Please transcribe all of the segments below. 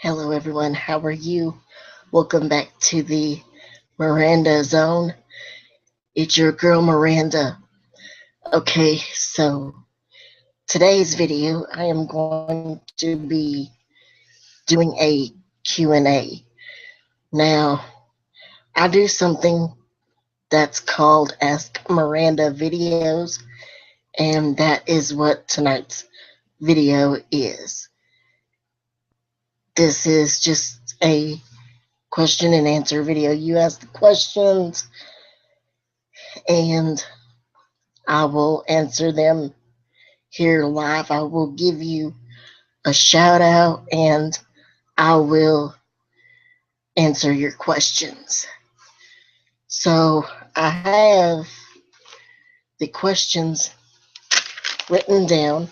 Hello, everyone. How are you? Welcome back to the Miranda Zone. It's your girl, Miranda. Okay, so today's video, I am going to be doing a Q&A. Now, I do something that's called Ask Miranda videos, and that is what tonight's video is. This is just a question and answer video. You ask the questions, and I will answer them here live. I will give you a shout out and I will answer your questions. So I have the questions written down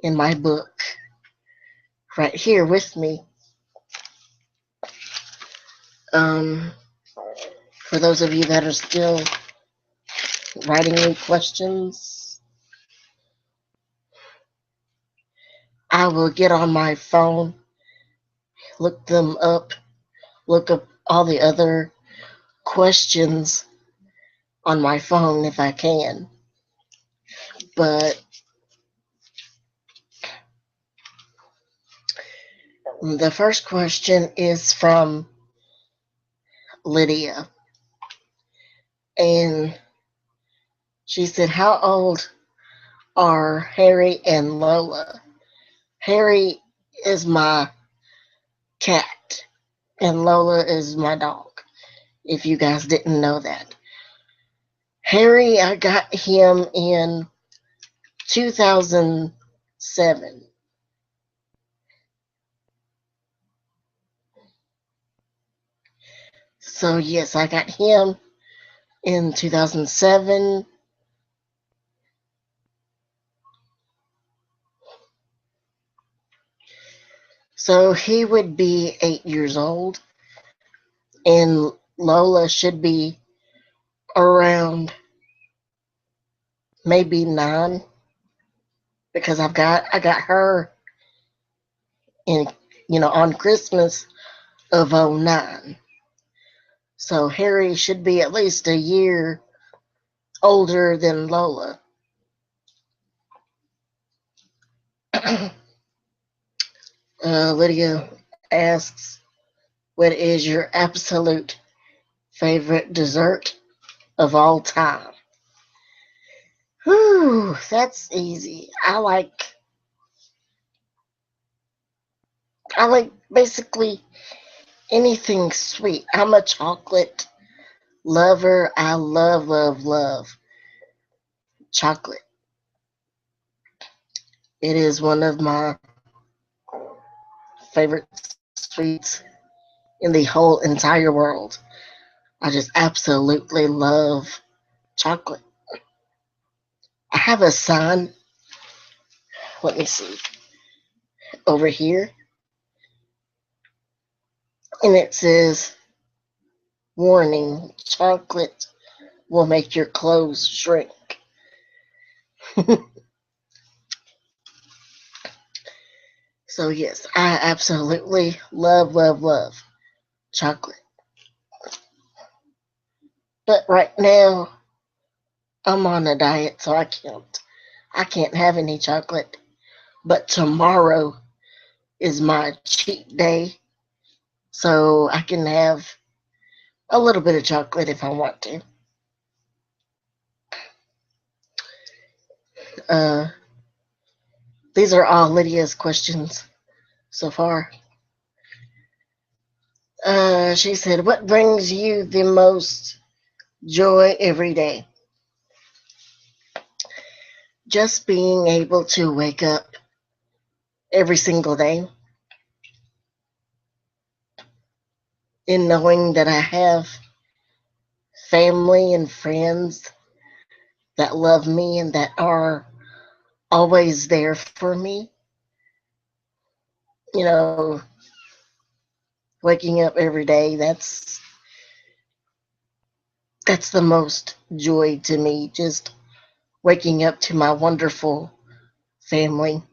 in my book right here with me. Um, for those of you that are still writing me questions, I will get on my phone, look them up, look up all the other questions on my phone if I can. But the first question is from Lydia. And she said, how old are Harry and Lola? Harry is my cat, and Lola is my dog, if you guys didn't know that. Harry, I got him in 2007. So, yes, I got him in 2007. So, he would be 8 years old, and Lola should be around maybe 9 because I got her in on Christmas of '09. So Harry should be at least a year older than Lola. Lydia asks, what is your absolute favorite dessert of all time? Whew, that's easy. I like basically anything sweet. I'm a chocolate lover. I love, love, love chocolate. It is one of my favorite sweets in the whole entire world. I just absolutely love chocolate. I have a sign, let me see, over here, and it says, warning, chocolate will make your clothes shrink. So, yes, I absolutely love, love, love chocolate. But right now, I'm on a diet, so I can't have any chocolate. But tomorrow is my cheat day, so I can have a little bit of chocolate if I want to. Uh, these are all Lydia's questions so far. She said, what brings you the most joy every day? Just being able to wake up every single day and knowing that I have family and friends that love me and that are always there for me. You know, waking up every day, that's the most joy to me, just waking up to my wonderful family.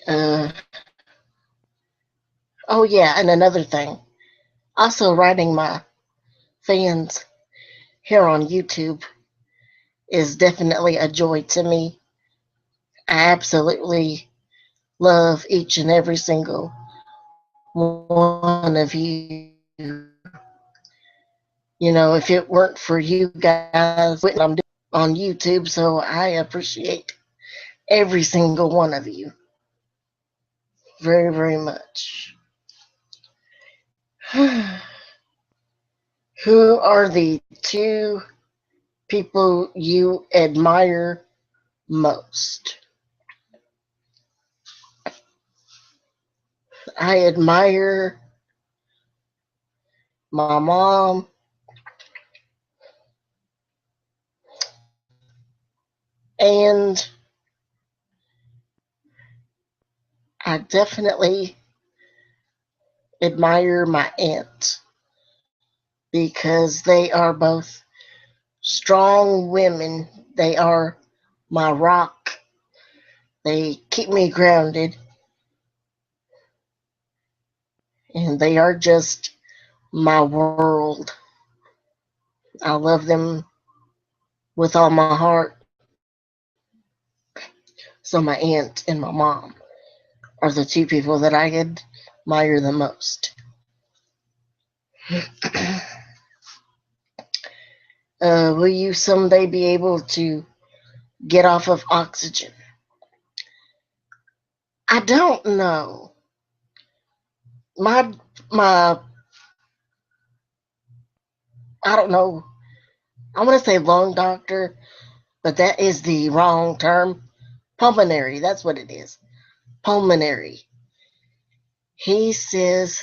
uh, oh, yeah, and another thing. Also, writing my fans here on YouTube is definitely a joy to me. I absolutely love each and every single one of you. You know, if it weren't for you guys, wouldn't I'm doing on YouTube, so I appreciate every single one of you very, very much. Who are the two people you admire most? I admire my mom and I definitely admire my aunt because they are both strong women. They are my rock. They keep me grounded and they are just my world. I love them with all my heart. So my aunt and my mom are the two people that I admire the most. Will you someday be able to get off of oxygen? I don't know. My I don't know. I want to say lung doctor, but that is the wrong term. Pulmonary, that's what it is. Pulmonary. He says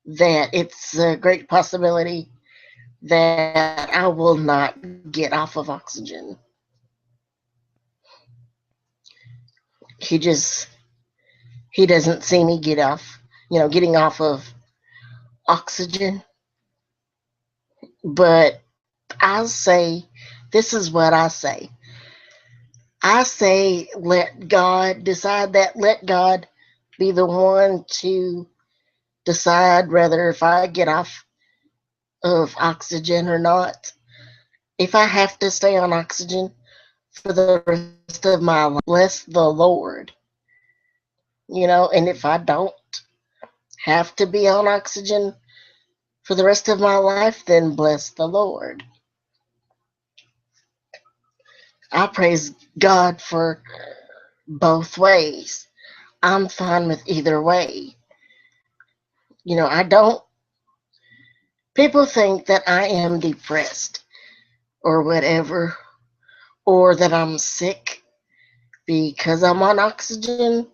that it's a great possibility that I will not get off of oxygen. He just he doesn't see me getting off of oxygen. But I say this is what I say. I say let God decide that. Let God be the one to decide whether if I get off of oxygen or not. If I have to stay on oxygen for the rest of my life, bless the Lord. And if I don't have to be on oxygen for the rest of my life, then bless the Lord. I praise God for both ways. I'm fine with either way. I don't, people think that I am depressed or whatever, or that I'm sick because I'm on oxygen.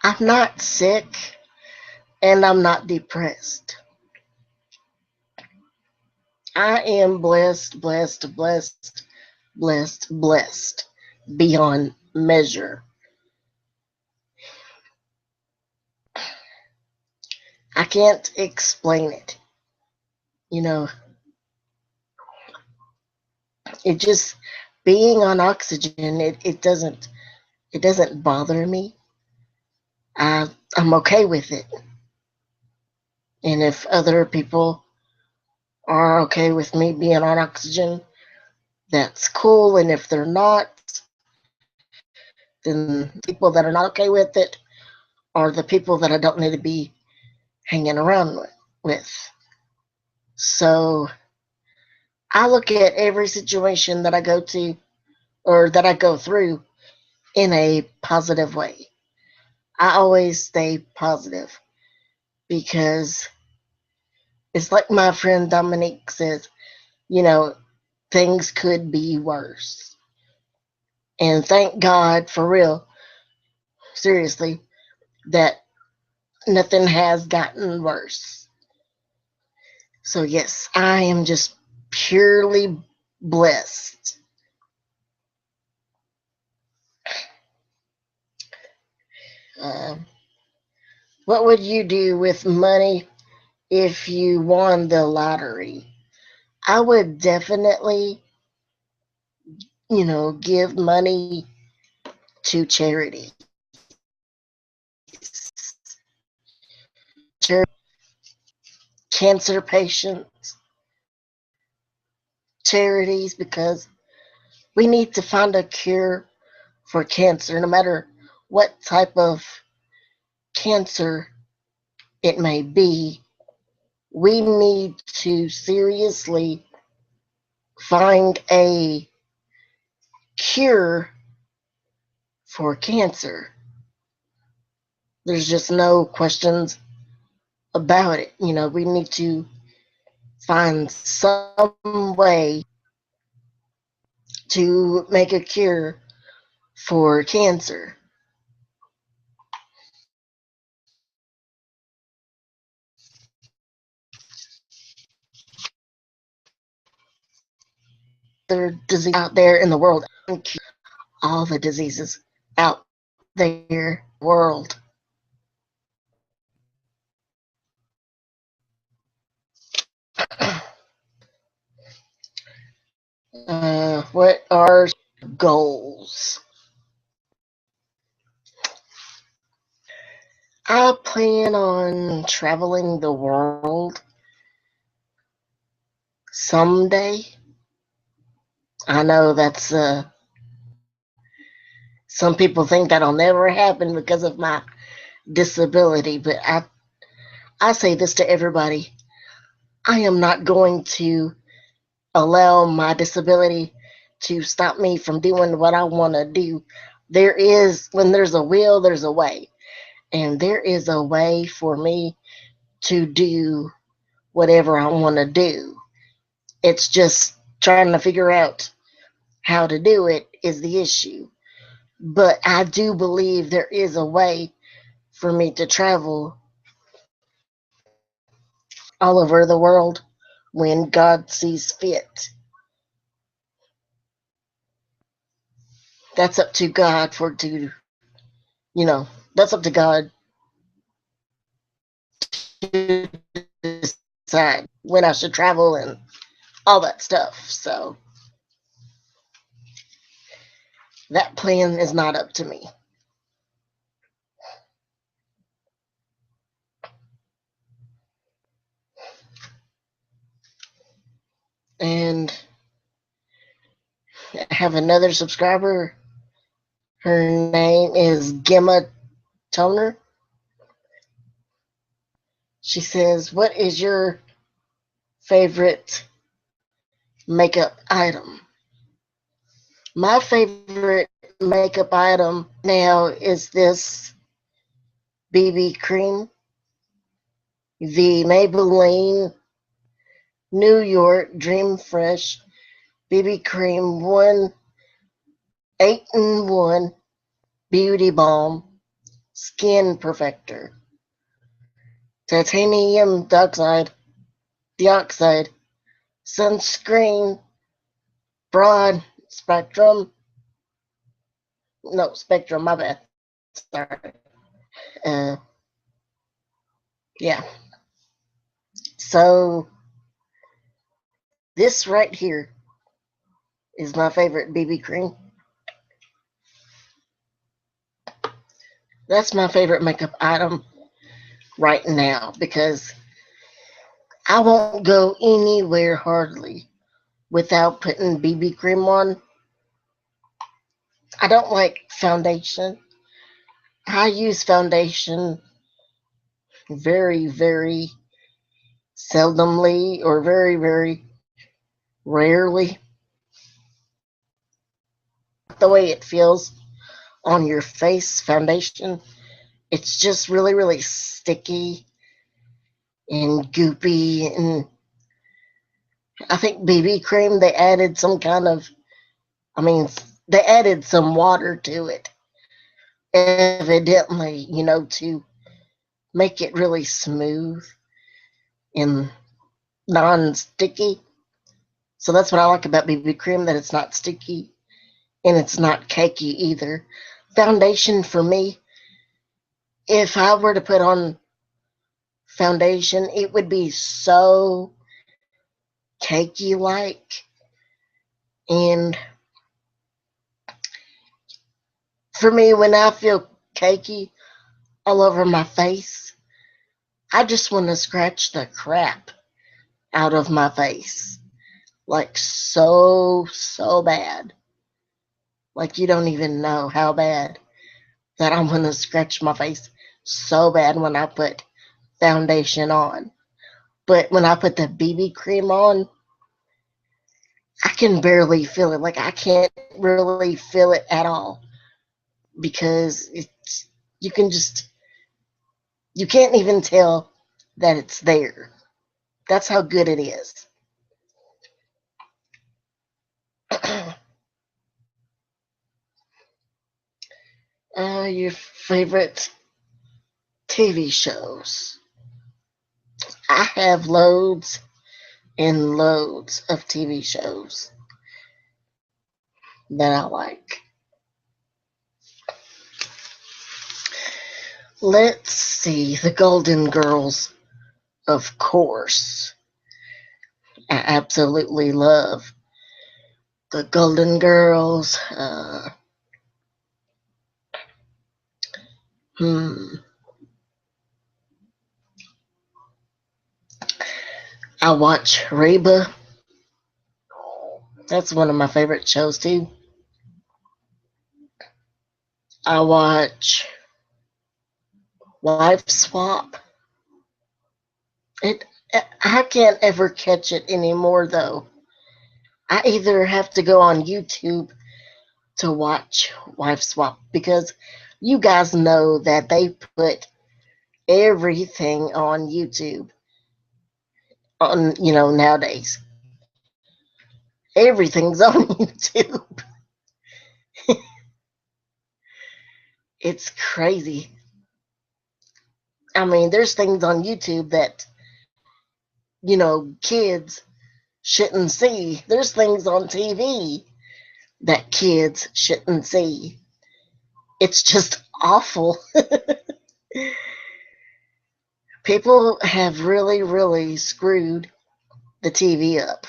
I'm not sick and I'm not depressed. I am blessed, blessed, blessed, blessed, blessed beyond measure. I can't explain it. You know, it just being on oxygen, it doesn't bother me. I'm okay with it. And if other people are okay with me being on oxygen, that's cool. And if they're not, then the people that are not okay with it are the people that I don't need to be hanging around with. So I look at every situation that I go to or that I go through in a positive way. I always stay positive because it's like my friend Dominique says, you know, things could be worse. And thank God for real, seriously, that nothing has gotten worse. So, yes, I am just purely blessed. Um, what would you do with money if you won the lottery? I would definitely, give money to charities. Cancer patients, charities, because we need to find a cure for cancer, no matter what type of cancer it may be. We need to seriously find a cure for cancer. There's just no questions about it. We need to find some way to make a cure for cancer. There are diseases out there in the world, all the diseases out there world. What are goals? I plan on traveling the world someday. I know that's some people think that'll never happen because of my disability, but I say this to everybody. I am not going to allow my disability to stop me from doing what I want to do. When there's a will, there's a way. And there is a way for me to do whatever I want to do. It's just trying to figure out how to do it is the issue. But I do believe there is a way for me to travel all over the world when God sees fit. That's up to God that's up to God to decide when I should travel and all that stuff. So that plan is not up to me. And I have another subscriber. Her name is Gemma Toner. She says, "What is your favorite makeup item?" My favorite makeup item now is this BB cream, the Maybelline New York Dream Fresh BB cream 8-in-1 beauty balm skin perfector. Titanium dioxide sunscreen broad spectrum. No, spectrum, my bad. Sorry. Uh, yeah. So this right here is my favorite BB cream. That's my favorite makeup item right now because I won't go anywhere hardly without putting BB cream on. I don't like foundation. I use foundation very, very seldomly or very, very rarely. The way it feels on your face, foundation, it's just really, really sticky and goopy. And I think BB cream, I mean, they added some water to it, evidently, to make it really smooth and non-sticky. So that's what I like about BB cream, that it's not sticky and it's not cakey either. Foundation for me, if I were to put on foundation, it would be so cakey like. And for me, when I feel cakey all over my face, I just want to scratch the crap out of my face. Like so bad. Like you don't even know how bad that I'm going to scratch my face so bad when I put foundation on. But when I put the BB cream on, I can barely feel it. Like I can't really feel it at all because you can just you can't even tell that it's there. That's how good it is. Your favorite TV shows? I have loads and loads of TV shows that I like. Let's see. The Golden Girls, of course. I absolutely love the Golden Girls. Hmm. I watch Reba. That's one of my favorite shows too. I watch Wife Swap. It I can't ever catch it anymore though. I either have to go on YouTube to watch Wife Swap because you guys know that they put everything on YouTube on nowadays. Everything's on YouTube. It's crazy. I mean, there's things on YouTube that kids shouldn't see. There's things on TV that kids shouldn't see. It's just awful. People have really, really screwed the TV up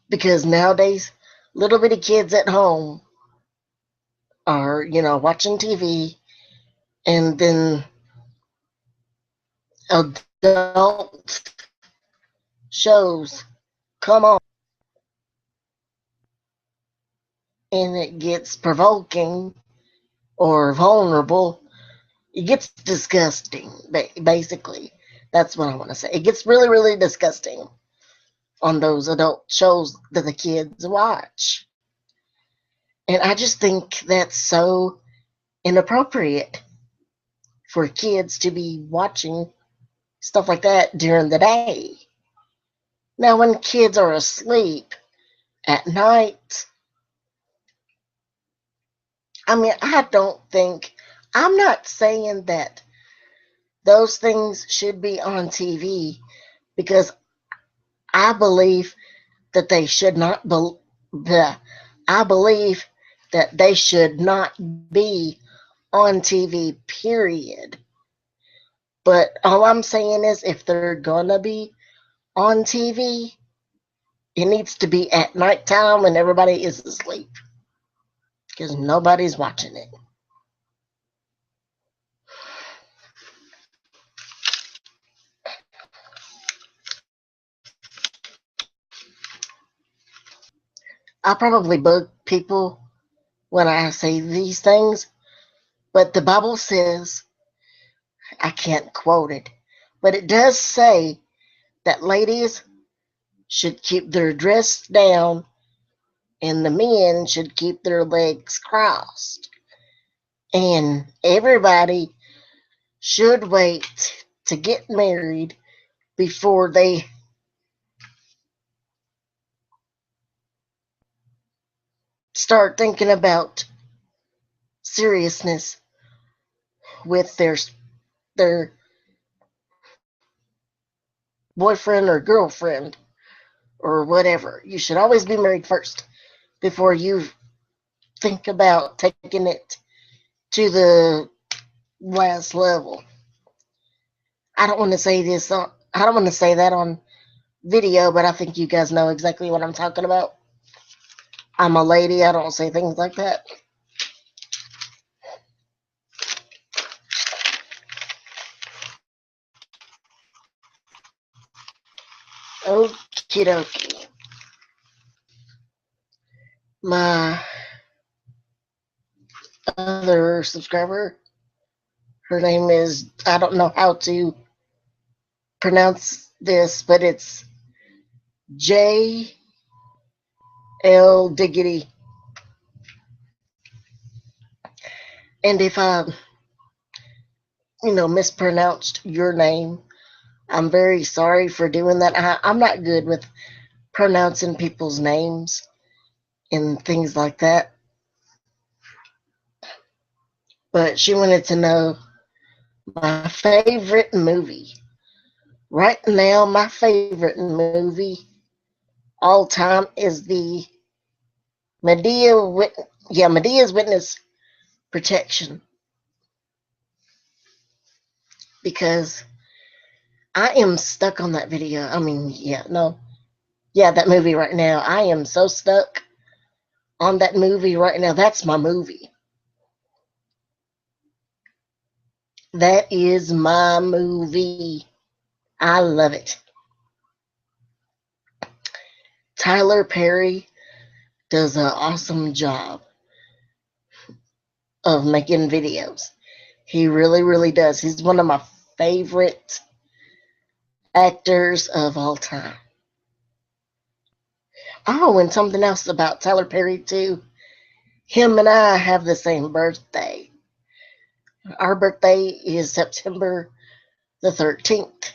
because nowadays, little bitty kids at home are, watching TV and then adult shows come on and it gets provoking or vulnerable. It gets disgusting, basically. That's what I want to say. It gets really, really disgusting on those adult shows that the kids watch. And I just think that's so inappropriate for kids to be watching stuff like that during the day. Now, when kids are asleep at night, I mean, I'm not saying that those things should be on TV because I believe that they should not I believe that they should not be on TV, period. But all I'm saying is if they're gonna be on TV, it needs to be at nighttime when everybody is asleep because nobody's watching it. I probably bug people when I say these things, but the Bible says, I can't quote it, but it does say that ladies should keep their dress down and the men should keep their legs crossed. And everybody should wait to get married before they start thinking about seriousness with their boyfriend or girlfriend or whatever. You should always be married first before you think about taking it to the last level. I don't want to say this. I don't want to say that on video, but I think you guys know exactly what I'm talking about. I'm a lady. I don't say things like that. Okie dokie. My other subscriber, her name is, I don't know how to pronounce this, but it's J L Diggity. And if I, mispronounced your name, I'm very sorry for doing that. I'm not good with pronouncing people's names and things like that. But she wanted to know my favorite movie. Right now, my favorite movie all time is the Medea's Witness Protection, because I am stuck on that video. I mean, that movie right now. I am so stuck on that movie right now. That's my movie. That is my movie. I love it. Tyler Perry does an awesome job of making videos. He really, really does. He's one of my favorite actors of all time. Oh, and something else about Tyler Perry, too. Him and I have the same birthday. Our birthday is September the 13th.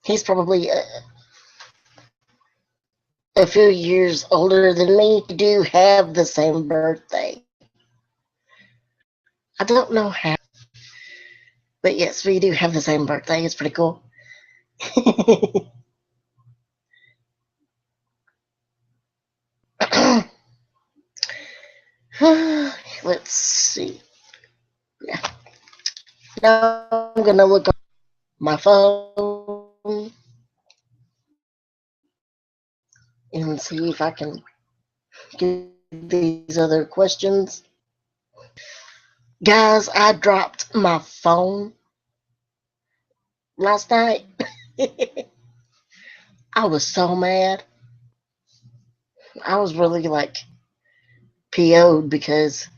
He's probably a few years older than me. We do have the same birthday. I don't know how, but yes, we do have the same birthday. It's pretty cool. Let's see. Yeah. Now I'm going to look on my phone and see if I can get these other questions. Guys, I dropped my phone last night. I was so mad. I was really like PO'd because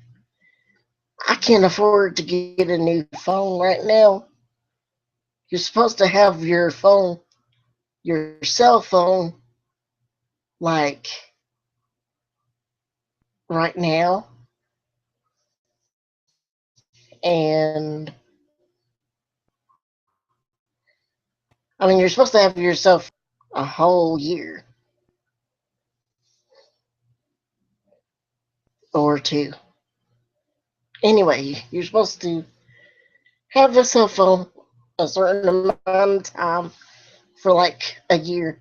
I can't afford to get a new phone right now. You're supposed to have your cell phone, like right now. And I mean, you're supposed to have yourself a whole year or two. Anyway, you're supposed to have a cell phone a certain amount of time for like a year,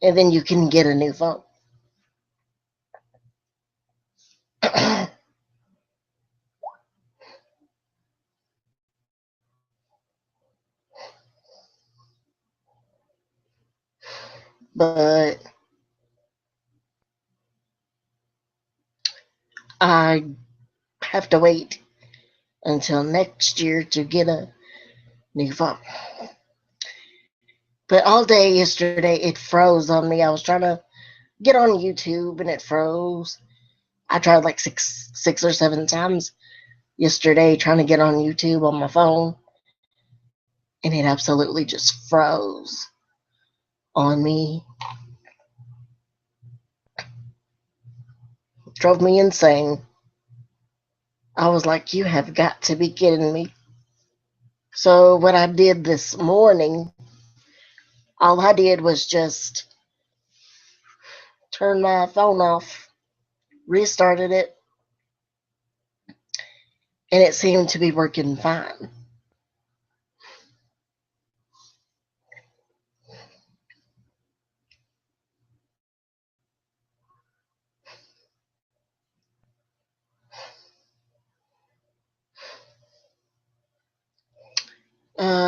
and then you can get a new phone. But I have to wait until next year to get a new phone. But all day yesterday it froze on me. I was trying to get on YouTube and it froze. I tried like six or seven times yesterday trying to get on YouTube on my phone, and it absolutely just froze on me. It drove me insane. I was like, you have got to be kidding me. So what I did this morning, all I did was just turn my phone off, restarted it, and it seemed to be working fine.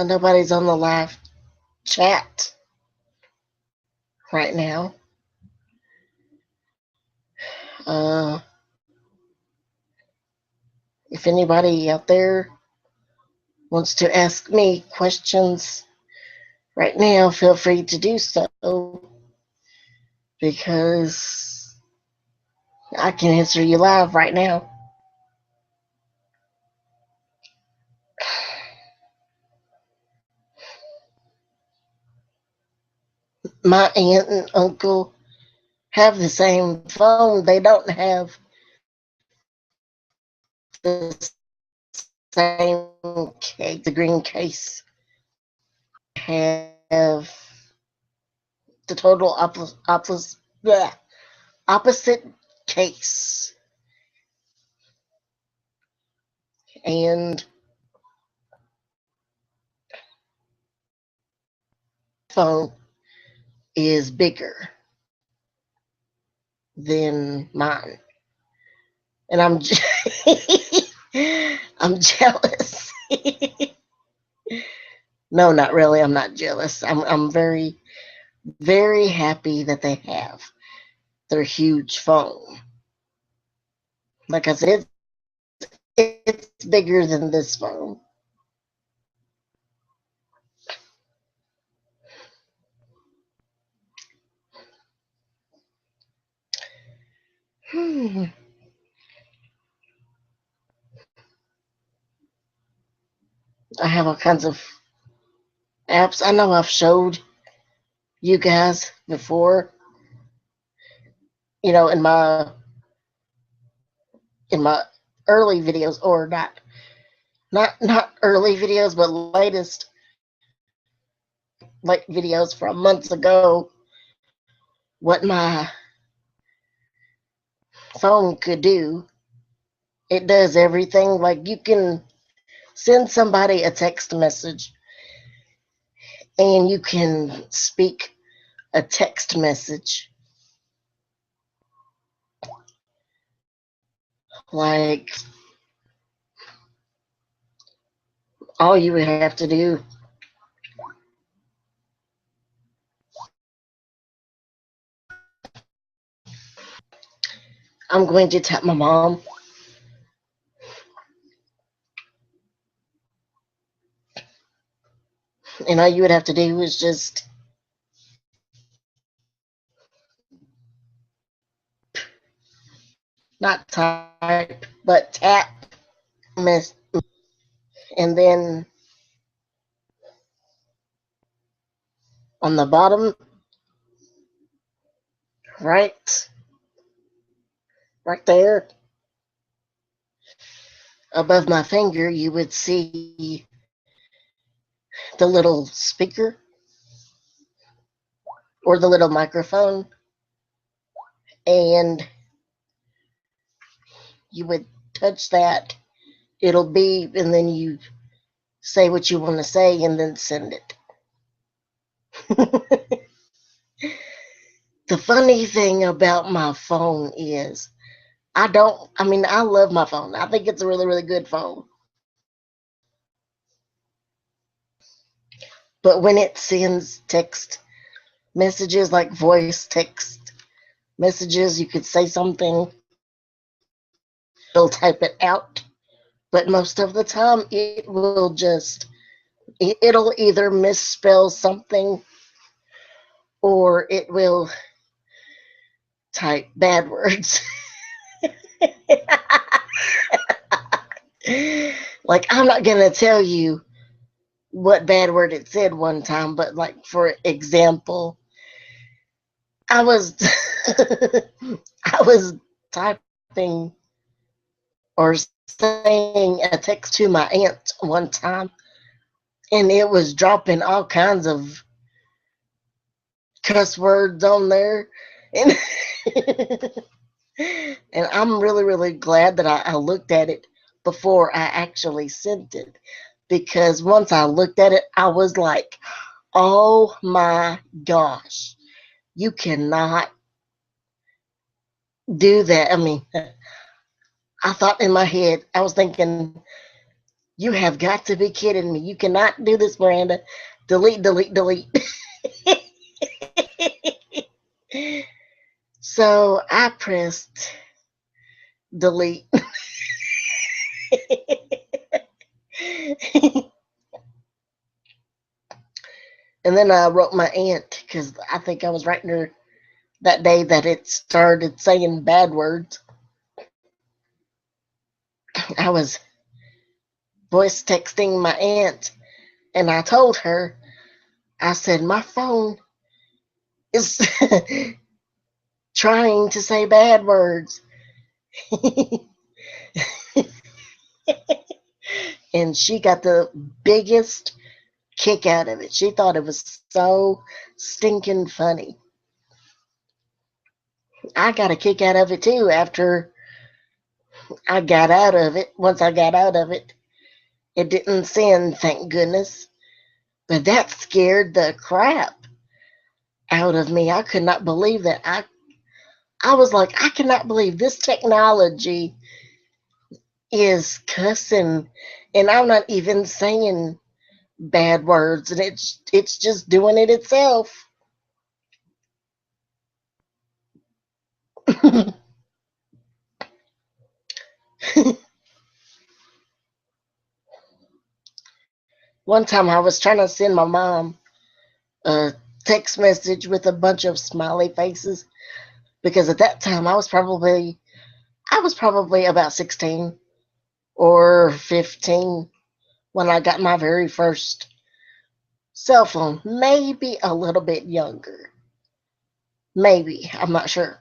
Nobody's on the live chat right now. Uh, if anybody out there wants to ask me questions right now, feel free to do so because I can answer you live right now. My aunt and uncle have the same phone. They don't have the same case, the green case. Have the total opposite case. And phone is bigger than mine. And I'm jealous. No, not really. I'm not jealous. I'm very, very happy that they have their huge phone. Like I said, it's bigger than this phone. Hmm. I have all kinds of apps. I know I've showed you guys before, in my early videos, or not early videos, but latest like videos from months ago, what my phone could do. It does everything. Like you can send somebody a text message and you can speak a text message. Like all you would have to do, I'm going to tap my mom, and all you would have to do is just not type, but tap miss, and then on the bottom right, right there above my finger, you would see the little speaker or the little microphone, and you would touch that. It'll beep, and then you say what you want to say, and then send it. The funny thing about my phone is I love my phone. I think it's a really, really good phone. But when it sends text messages, like voice text messages, you could say something, it'll type it out. But most of the time, it'll either misspell something or it will type bad words. Like, I'm not going to tell you what bad word it said one time, but like, for example, I was I was typing or saying a text to my aunt one time, and it was dropping all kinds of cuss words on there, and and I'm really, really glad that I looked at it before I actually sent it, because once I looked at it, I was like, oh my gosh, you cannot do that. I mean, I thought in my head, I was thinking, You have got to be kidding me. You cannot do this, Miranda. Delete, delete, delete. So I pressed delete. And then I wrote my aunt because I think I was writing her that day that it started saying bad words. I was voice texting my aunt and I told her, I said, my phone is trying to say bad words. And she got the biggest kick out of it. She thought it was so stinking funny. I got a kick out of it too after I got out of it. Once I got out of it, it didn't send, thank goodness. But that scared the crap out of me. I could not believe that. I was like, I cannot believe this technology is cussing and I'm not even saying bad words and it's just doing it itself. One time I was trying to send my mom a text message with a bunch of smiley faces because at that time I was probably about 16 or 15 when I got my very first cell phone, maybe a little bit younger. Maybe, I'm not sure.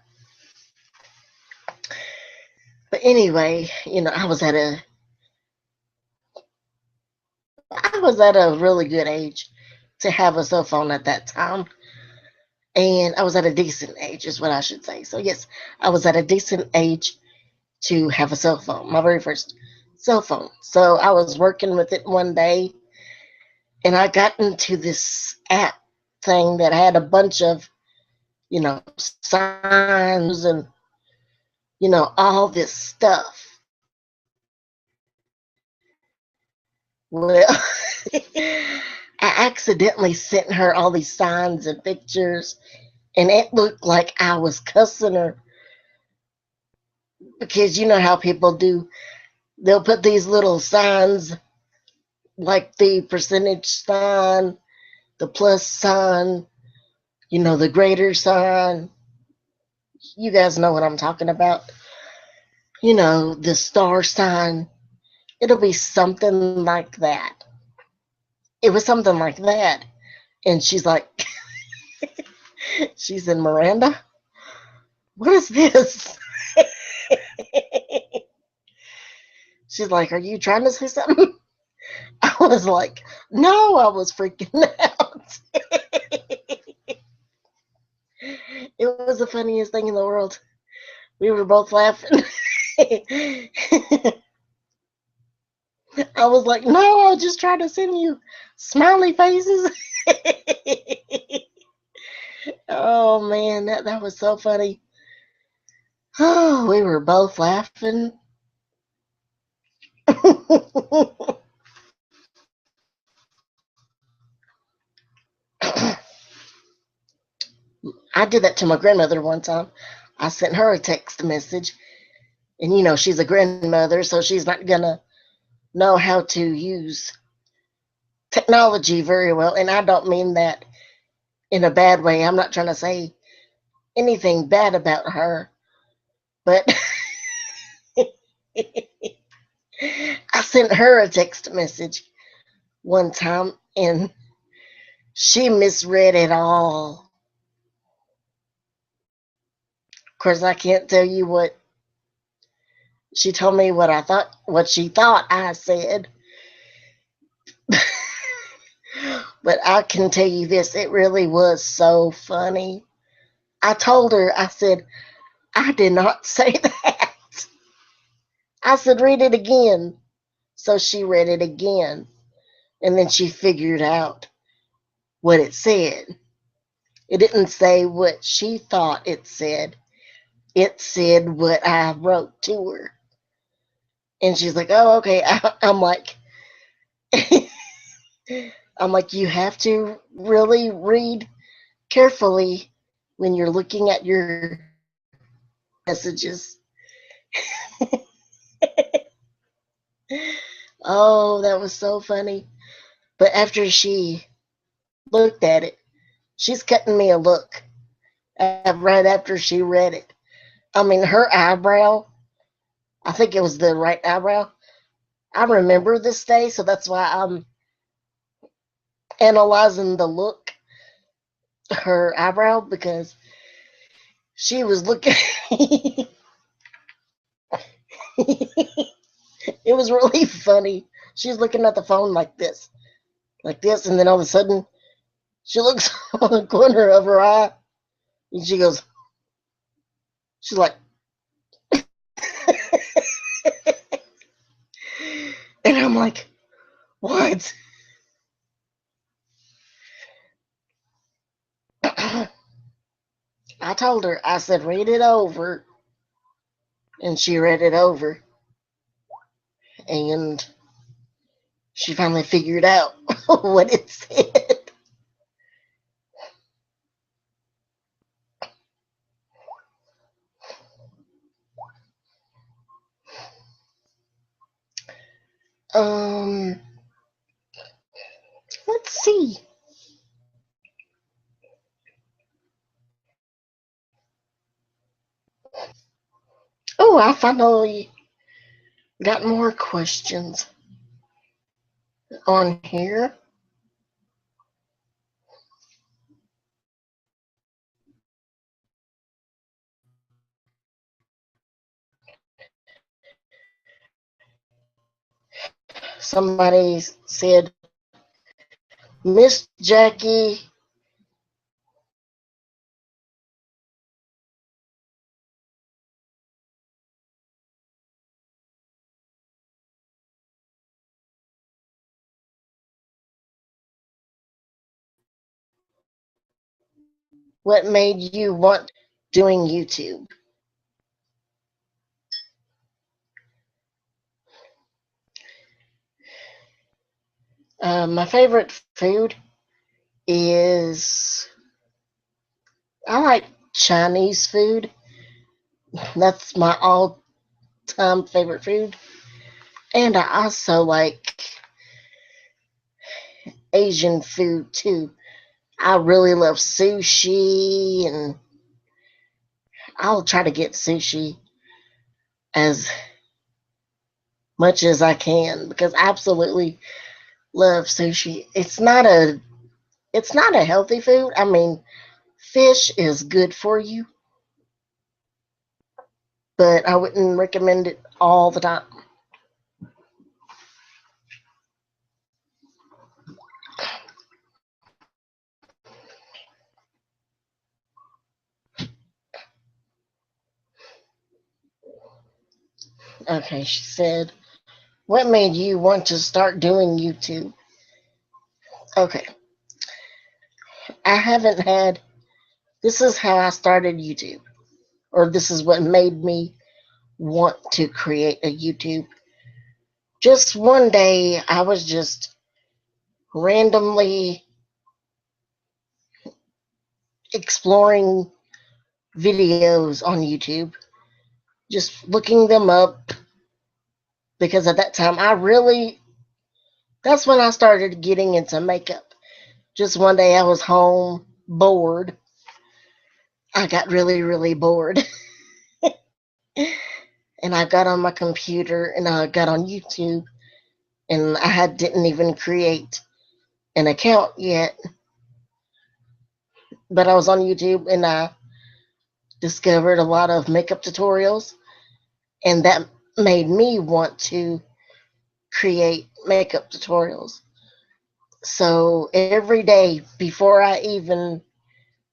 But anyway, I was at a really good age to have a cell phone at that time. And I was at a decent age, is what I should say. So, yes, I was at a decent age to have a cell phone, my very first cell phone. So, I was working with it one day and I got into this app thing that had a bunch of, signs and, all this stuff. Well, I accidentally sent her all these signs and pictures, and it looked like I was cussing her because you know how people do. They'll put these little signs like the percentage sign, the plus sign, the greater sign. You guys know what I'm talking about. The star sign. It'll be something like that. It was something like that. And she's like, she's in Miranda. What is this? She's like, are you trying to say something? I was like, no, I was freaking out. It was the funniest thing in the world. We were both laughing. I was like, no, I was just trying to send you smiley faces. Oh man, that was so funny. Oh, we were both laughing. I did that to my grandmother one time. I sent her a text message, and she's a grandmother, so she's not gonna know how to use technology very well. And I don't mean that in a bad way. I'm not trying to say anything bad about her, but I sent her a text message one time, and she misread it all. Of course, I can't tell you what she told me what she thought I said. But I can tell you this, it really was so funny. I told her, I said, I did not say that. I said, read it again. So she read it again. And then she figured out what it said. It didn't say what she thought it said. It said what I wrote to her. And she's like, oh, okay. I'm like, I'm like, you have to really read carefully when you're looking at your messages. Oh, that was so funny. But after she looked at it, she's cutting me a look right after she read it. I mean, her eyebrow, I think it was the right eyebrow. I remember this day, so that's why I'm analyzing the look, her eyebrow, because she was looking. It was really funny. She's looking at the phone like this, and then all of a sudden she looks on the corner of her eye, and she's like, and I'm like, what? I told her, I said, read it over, and she read it over, and she finally figured out what it said. Um, let's see. Oh, I finally got more questions on here. Somebody said, Miss Jackie, what made you want doing YouTube? My favorite food is I like Chinese food. That's my all-time favorite food. And I also like Asian food too. I really love sushi, and I'll try to get sushi as much as I can because I absolutely love sushi. It's not a healthy food. I mean, fish is good for you, but I wouldn't recommend it all the time. Okay, she said, what made you want to start doing YouTube? Okay, I haven't had, this is how I started YouTube, or this is what made me want to create a YouTube. Just one day, I was just randomly exploring videos on YouTube, just looking them up because at that time, that's when I started getting into makeup. Just one day, I was home bored. I got really, really bored. And I got on my computer and I got on YouTube, and didn't even create an account yet, but I was on YouTube and I discovered a lot of makeup tutorials, and that made me want to create makeup tutorials. So every day before I even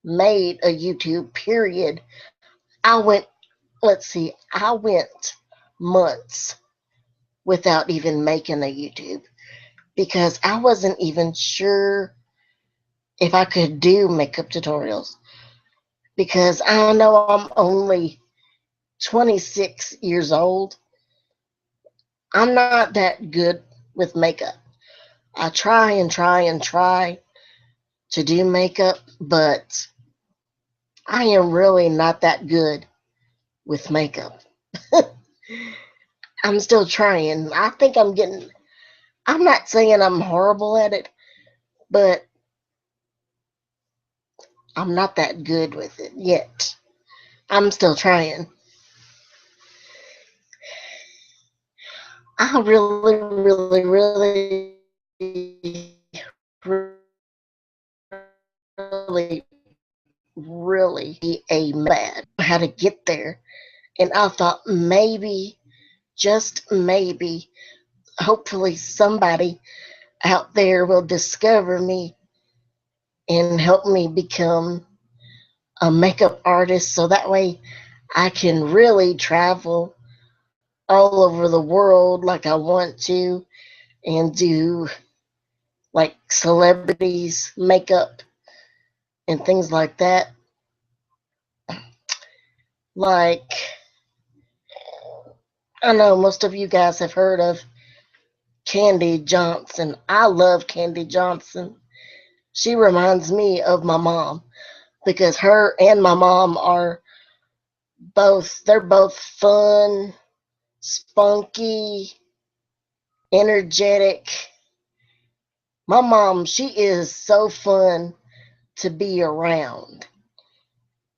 made a YouTube period, I went, I went months without even making a YouTube because I wasn't even sure if I could do makeup tutorials because I know I'm only 26 years old. I'm not that good with makeup. I try and try and try to do makeup, but I am really not that good with makeup. I'm still trying. I think I'm not saying I'm horrible at it, but I'm not that good with it yet. I'm still trying. I really, really, really, really a bad how to get there. And I thought maybe, just maybe, hopefully somebody out there will discover me and help me become a makeup artist so that way I can really travel all over the world like I want to and do like celebrities makeup and things like that. Like, I know most of you guys have heard of Candy Johnson. I love Candy Johnson. She reminds me of my mom because her and my mom are they're both fun, spunky, energetic. My mom, she is so fun to be around.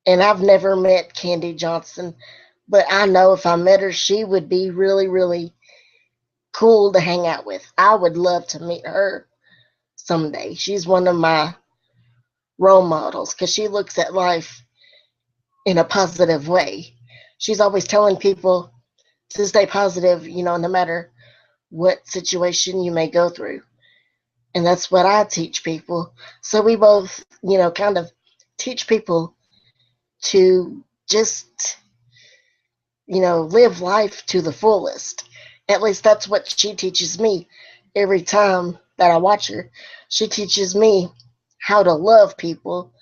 And I've never met Candy Johnson, but I know if I met her, she would be really, really cool to hang out with. I would love to meet her someday. She's one of my role models because she looks at life in a positive way. She's always telling people to stay positive, no matter what situation you may go through. And that's what I teach people. So we both, kind of teach people to just, live life to the fullest. At least that's what she teaches me every time that I watch her. She teaches me how to love people.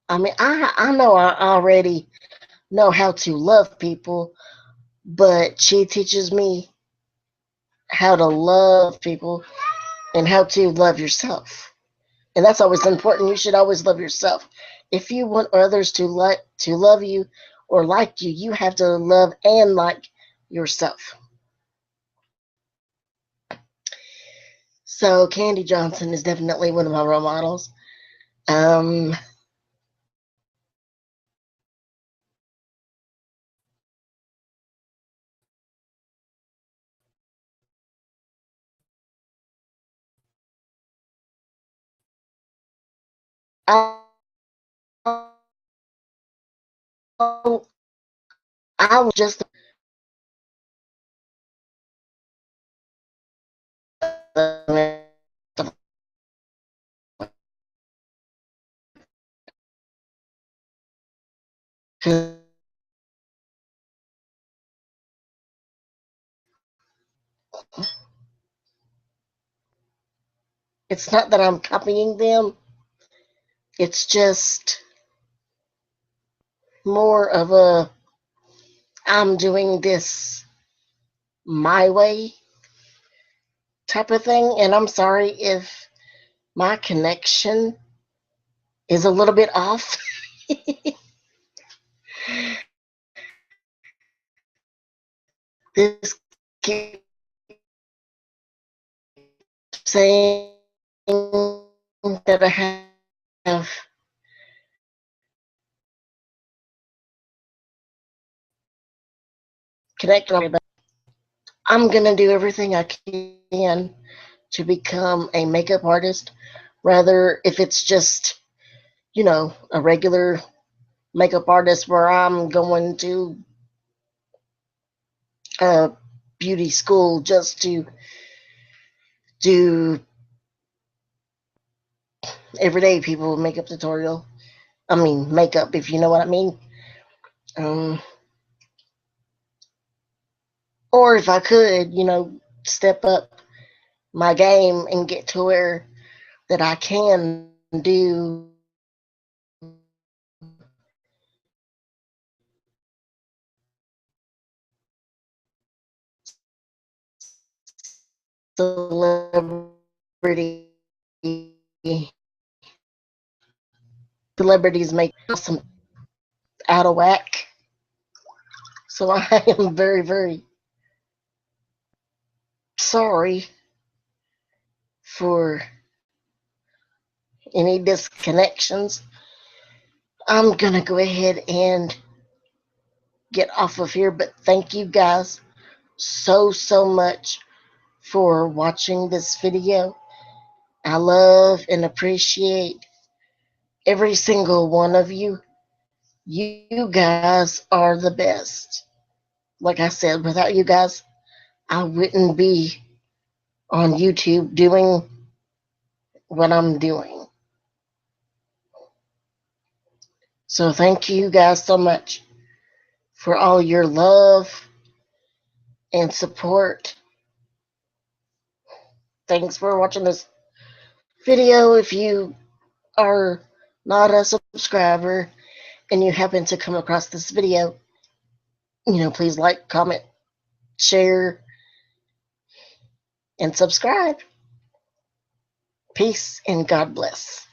I mean, I know I already know how to love people, but she teaches me how to love people and how to love yourself. And that's always important. You should always love yourself. If you want others to love you or like you, you have to love and like yourself. So Candy Johnson is definitely one of my role models. Um, I, I was just it's not that I'm copying them. It's just more of a I'm doing this my way type of thing. And I'm sorry if my connection is a little bit off. This keeps saying that I have connection. I'm gonna do everything I can to become a makeup artist, rather if it's just, a regular makeup artist where I'm going to a beauty school just to do everyday people makeup tutorial. I mean, makeup, if you know what I mean. Um, or if I could, step up my game and get to where that I can do celebrity celebrities make some out of whack. So I am very, very sorry for any disconnections. I'm gonna go ahead and get off of here, but thank you guys so much for watching this video. I love and appreciate every single one of you. You guys are the best. Like I said, without you guys, I wouldn't be on YouTube doing what I'm doing. So thank you guys so much for all your love and support. Thanks for watching this video. If you are not a subscriber and you happen to come across this video, please like, comment, share, and subscribe. Peace and God bless.